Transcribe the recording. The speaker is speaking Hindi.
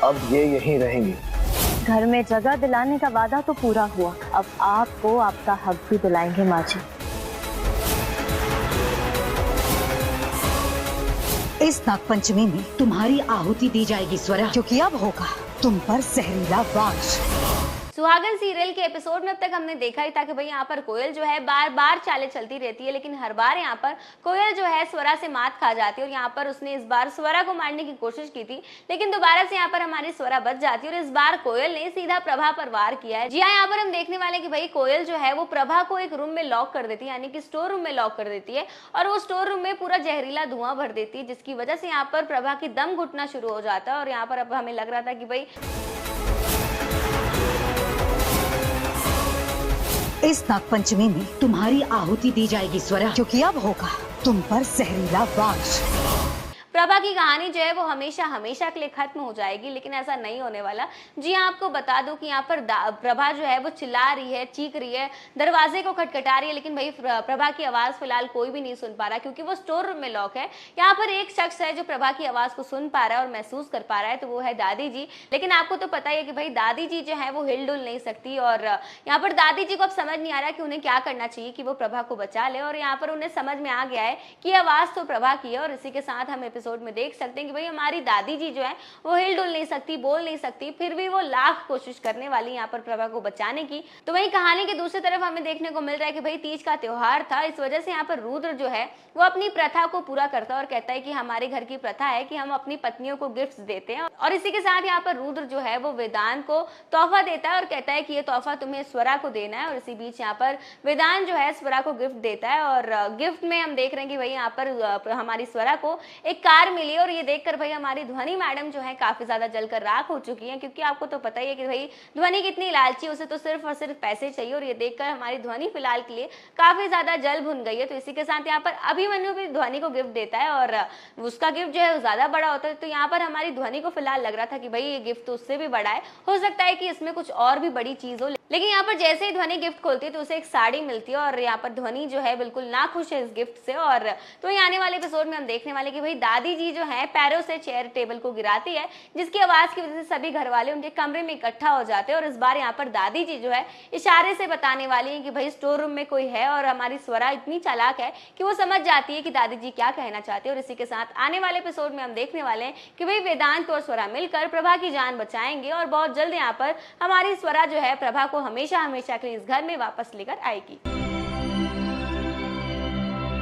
अब ये यहीं रहेंगी। घर में जगह दिलाने का वादा तो पूरा हुआ, अब आपको आपका हक भी दिलाएंगे माँ जी। इस नागपंचमी में तुम्हारी आहुति दी जाएगी स्वरा, क्योंकि अब होगा तुम पर जहरीला वार। सुहागन सीरियल के एपिसोड में अब तक हमने देखा ही था कि भाई यहाँ पर कोयल जो है बार बार चालें चलती रहती है, लेकिन हर बार यहाँ पर कोयल जो है स्वरा से मात खा जाती है। और यहाँ पर उसने इस बार स्वरा को मारने की कोशिश की थी, लेकिन दोबारा से यहाँ पर हमारी स्वरा बच जाती है और इस बार कोयल ने सीधा प्रभा पर वार किया है। जी हाँ, यहाँ पर हम देखने वाले कि भाई कोयल जो है वो प्रभा को एक रूम में लॉक कर देती है, यानी कि स्टोर रूम में लॉक कर देती है और वो स्टोर रूम में पूरा जहरीला धुआं भर देती है, जिसकी वजह से यहाँ पर प्रभा की दम घुटना शुरू हो जाता है। और यहाँ पर अब हमें लग रहा था कि भाई इस नागपंचमी में तुम्हारी आहुति दी जाएगी स्वरा, क्योंकि अब होगा तुम पर जहरीला वार। प्रभा की कहानी जो है वो हमेशा हमेशा के लिए खत्म हो जाएगी, लेकिन ऐसा नहीं होने वाला। जी हाँ, आपको बता दूं कि यहाँ पर प्रभा जो है वो चिल्ला रही है, चीख रही है, दरवाजे को खटखटा रही है, लेकिन भाई प्रभा की आवाज फिलहाल कोई भी नहीं सुन पा रहा, क्योंकि वो स्टोर रूम में लॉक है। यहाँ पर एक शख्स है जो प्रभा की आवाज को सुन पा रहा है और महसूस कर पा रहा है, तो वो है दादी जी। लेकिन आपको तो पता ही है कि भाई दादी जी जो है वो हिलडुल नहीं सकती, और यहाँ पर दादी जी को अब समझ नहीं आ रहा कि उन्हें क्या करना चाहिए कि वो प्रभा को बचा ले। और यहाँ पर उन्हें समझ में आ गया है कि आवाज तो प्रभा की है, और इसी के साथ हम एपिसोड में देख सकते हैं कि भाई हमारी दादी जी जो है वो हिलडुल नहीं सकती, बोल नहीं सकती, फिर भी वो लाख कोशिश करने वाली यहाँ पर प्रभा को बचाने की। तो वही कहानी के दूसरी तरफ हमें देखने को मिल रहा है कि भाई तीज का त्योहार था, इस वजह से यहाँ पर रुद्र जो है वो अपनी प्रथा को पूरा करता है और कहता है कि हमारे घर की प्रथा है कि हम अपनी पत्नियों को गिफ्ट्स देते हैं। और इसी के साथ यहाँ पर रुद्र जो है वो वेदांत को तोहफा देता है और कहता है कि ये तोहफा तुम्हें स्वरा को देना है। और इसी बीच यहाँ पर वेदांत जो है स्वरा को गिफ्ट देता है, और गिफ्ट में हम देख रहे हैं कि भाई यहाँ पर हमारी स्वरा को एक कार मिली, और ये देखकर भाई हमारी ध्वनि मैडम जो है काफी ज्यादा जलकर राख हो चुकी है, क्योंकि आपको तो पता ही है कि भाई ध्वनि कितनी लालची, उसे तो सिर्फ और सिर्फ पैसे चाहिए। और ये देखकर हमारी ध्वनि फिलहाल के लिए काफी ज्यादा जल भुन गई है। तो इसी के साथ यहाँ पर अभिमन्यु भी ध्वनि को गिफ्ट देता है, और उसका गिफ्ट जो है ज्यादा बड़ा होता है। तो यहाँ पर हमारी ध्वनि को फिलहाल लग रहा था कि भाई ये गिफ्ट तो उससे भी बड़ा है, हो सकता है कि इसमें कुछ और भी बड़ी चीज हो। लेकिन यहाँ पर जैसे ही ध्वनि गिफ्ट खोलती है तो उसे एक साड़ी मिलती है, और यहाँ पर ध्वनि जो है बिल्कुल नाखुश है इस गिफ्ट से। और तो ये आने वाले एपिसोड में हम देखने वाले कि भाई दादी जी जो है पैरों से चेयर टेबल को गिराती है, जिसकी आवाज की वजह से सभी घर वाले उनके कमरे में इकट्ठा हो जाते हैं। और इस बार यहाँ पर दादी जी जो है इशारे से बताने वाली है कि भाई स्टोर रूम में कोई है, और हमारी स्वरा इतनी चालाक है कि वो समझ जाती है कि दादी जी क्या कहना चाहती है। और इसी के साथ आने वाले एपिसोड में हम देखने वाले हैं कि भाई वेदांत और स्वरा मिलकर प्रभा की जान बचाएंगे, और बहुत जल्द यहाँ पर हमारी स्वरा जो है प्रभा को हमेशा हमेशा के लिए इस घर में वापस लेकर आएगी।